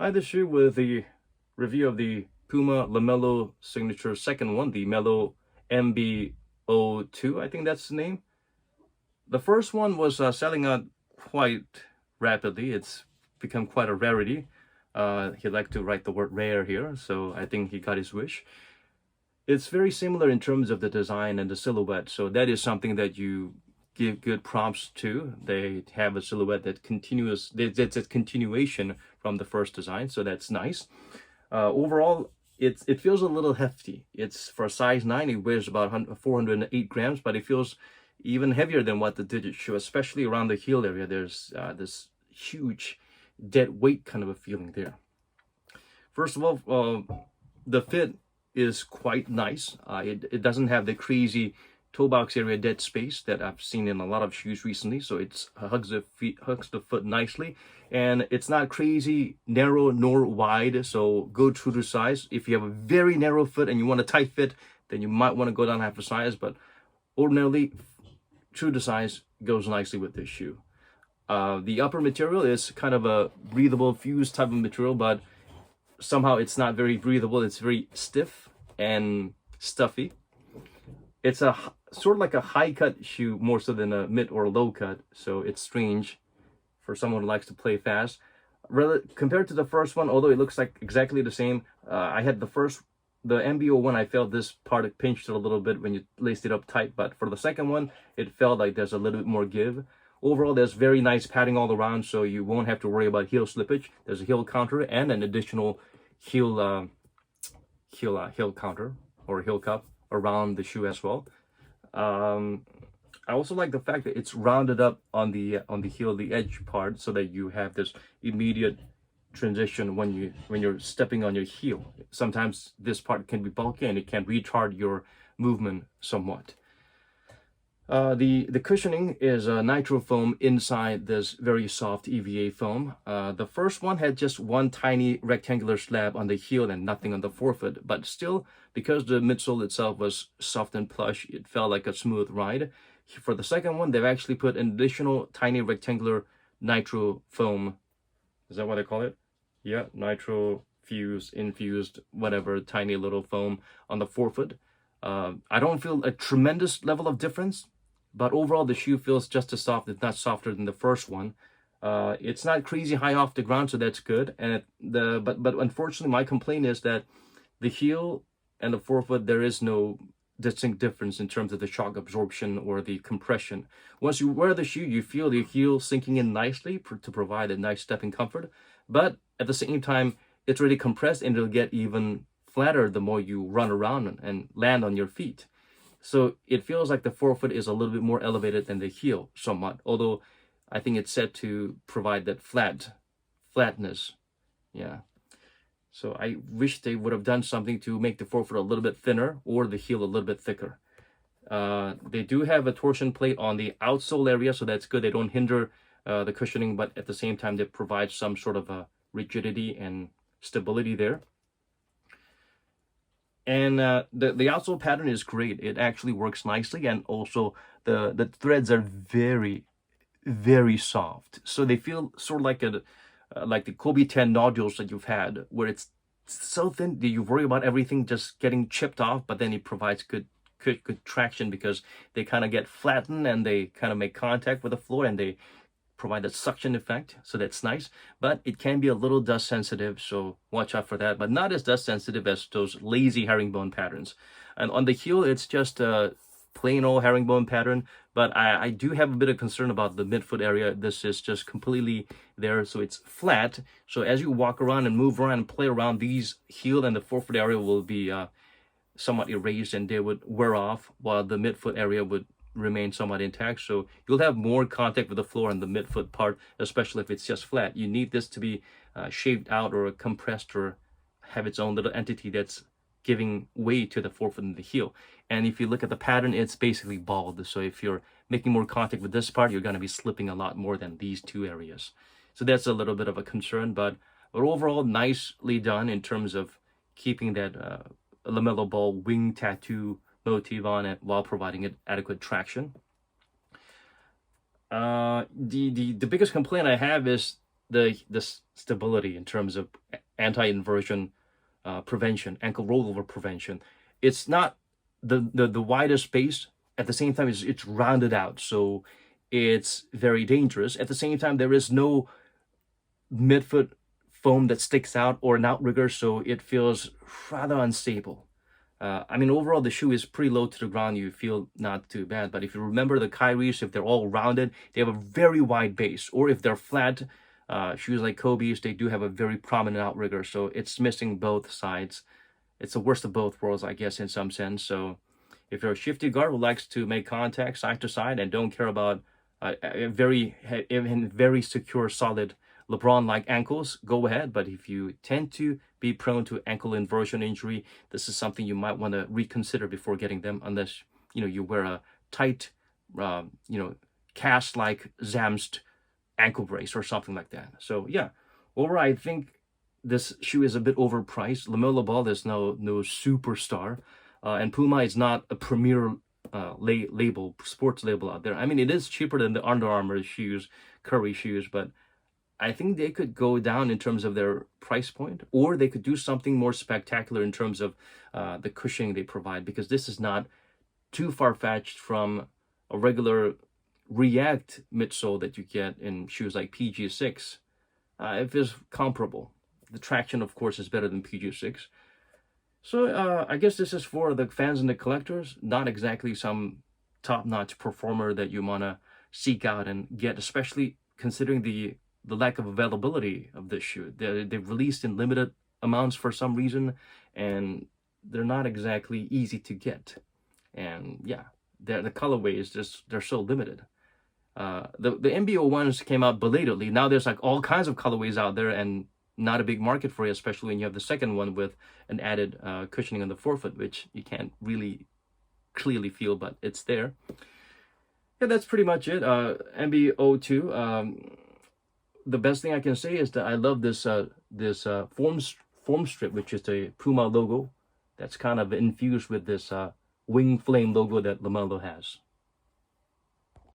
Hi, this shoe with the review of the Puma LaMelo Signature second one, the Mellow MB02, I think that's the name. The first one was selling out quite rapidly. It's become quite a rarity. He liked to write the word rare here, so I think he got his wish. It's very similar in terms of the design and the silhouette, so that is something that you give good prompts to. They have a silhouette that continuous, it's a continuation from the first design, so that's nice. Overall, it feels a little hefty. It's for a size 9, it weighs about 408 grams, but it feels even heavier than what the digits show, especially around the heel area. There's this huge dead weight kind of a feeling there. First of all, the fit is quite nice. It doesn't have the crazy toe box area dead space that I've seen in a lot of shoes recently, so it hugs the foot nicely, and it's not crazy narrow nor wide, so go true to size. If you have a very narrow foot and you want a tight fit, then you might want to go down half a size, but ordinarily true to size goes nicely with this shoe. The upper material is kind of a breathable fused type of material, but somehow it's not very breathable. It's very stiff and stuffy. It's a sort of like a high cut shoe more so than a mid or low cut, so it's strange for someone who likes to play fast. Compared to the first one, although it looks like exactly the same, I had the MBO1, I felt this part pinched a little bit when you laced it up tight, but for the second one, it felt like there's a little bit more give. Overall, there's very nice padding all around, so you won't have to worry about heel slippage. There's a heel counter and an additional heel counter or heel cup around the shoe as well. I also like the fact that it's rounded up on the heel, the edge part, so that you have this immediate transition when you're stepping on your heel. Sometimes this part can be bulky and it can retard your movement somewhat. The cushioning is a nitro foam inside this very soft EVA foam. The first one had just one tiny rectangular slab on the heel and nothing on the forefoot, but still, because the midsole itself was soft and plush, it felt like a smooth ride. For the second one, they've actually put an additional tiny rectangular nitro foam. Is that what I call it? Yeah, nitro infused, whatever, tiny little foam on the forefoot. I don't feel a tremendous level of difference, but overall the shoe feels just as soft, if not softer than the first one. It's not crazy high off the ground, so that's good. And but unfortunately, my complaint is that the heel and the forefoot, there is no distinct difference in terms of the shock absorption or the compression. Once you wear the shoe, you feel the heel sinking in nicely to provide a nice stepping comfort, but at the same time, it's really compressed and it'll get even flatter the more you run around and land on your feet. So it feels like the forefoot is a little bit more elevated than the heel somewhat, although I think it's set to provide that flatness. Yeah. So I wish they would have done something to make the forefoot a little bit thinner or the heel a little bit thicker. They do have a torsion plate on the outsole area, so that's good. They don't hinder the cushioning, but at the same time, they provide some sort of a rigidity and stability there. And the outsole pattern is great. It actually works nicely, and also the threads are very, very soft. So they feel sort of like the Kobe 10 nodules that you've had, where it's so thin that you worry about everything just getting chipped off, but then it provides good traction because they kind of get flattened and they kind of make contact with the floor and they provide that suction effect, so that's nice. But it can be a little dust sensitive, so watch out for that, but not as dust sensitive as those lazy herringbone patterns. And on the heel, it's just a plain old herringbone pattern, but I do have a bit of concern about the midfoot area. This is just completely there, so it's flat. So as you walk around and move around and play around, these heel and the forefoot area will be somewhat erased and they would wear off, while the midfoot area would remain somewhat intact. So you'll have more contact with the floor in the midfoot part, especially if it's just flat. You need this to be shaved out or compressed or have its own little entity that's giving way to the forefoot and the heel. And if you look at the pattern, it's basically bald. So if you're making more contact with this part, you're going to be slipping a lot more than these two areas. So that's a little bit of a concern, but overall nicely done in terms of keeping that LaMelo Ball wing tattoo motif on it while providing it adequate traction. The biggest complaint I have is the stability in terms of anti-inversion prevention, ankle rollover prevention. It's not the widest base. At the same time, it's rounded out, so it's very dangerous. At the same time, there is no midfoot foam that sticks out or an outrigger, so it feels rather unstable. I mean, overall, the shoe is pretty low to the ground. You feel not too bad. But if you remember the Kyries, if they're all rounded, they have a very wide base. Or if they're flat, shoes like Kobe's, they do have a very prominent outrigger. So it's missing both sides. It's the worst of both worlds, I guess, in some sense. So if you're a shifty guard who likes to make contact side to side and don't care about very secure, solid LeBron-like ankles, go ahead. But if you tend to be prone to ankle inversion injury, this is something you might want to reconsider before getting them, unless you wear a tight, cast-like Zamst ankle brace or something like that. So yeah, overall, I think this shoe is a bit overpriced. LaMelo Ball is no superstar, and Puma is not a premier label, sports label out there. I mean, it is cheaper than the Under Armour shoes, Curry shoes, but I think they could go down in terms of their price point, or they could do something more spectacular in terms of the cushioning they provide, because this is not too far-fetched from a regular React midsole that you get in shoes like PG6. It is comparable. The traction, of course, is better than PG6. So I guess this is for the fans and the collectors, not exactly some top-notch performer that you want to seek out and get, especially considering the lack of availability of this shoe. They've released in limited amounts for some reason, and they're not exactly easy to get. And yeah, the colorway is just, they're so limited. The MBO ones came out belatedly. Now there's like all kinds of colorways out there, and not a big market for it, especially when you have the second one with an added cushioning on the forefoot, which you can't really clearly feel, but it's there. Yeah, that's pretty much it. MBO2. The best thing I can say is that I love this form strip, which is the Puma logo that's kind of infused with this wing flame logo that LaMelo has.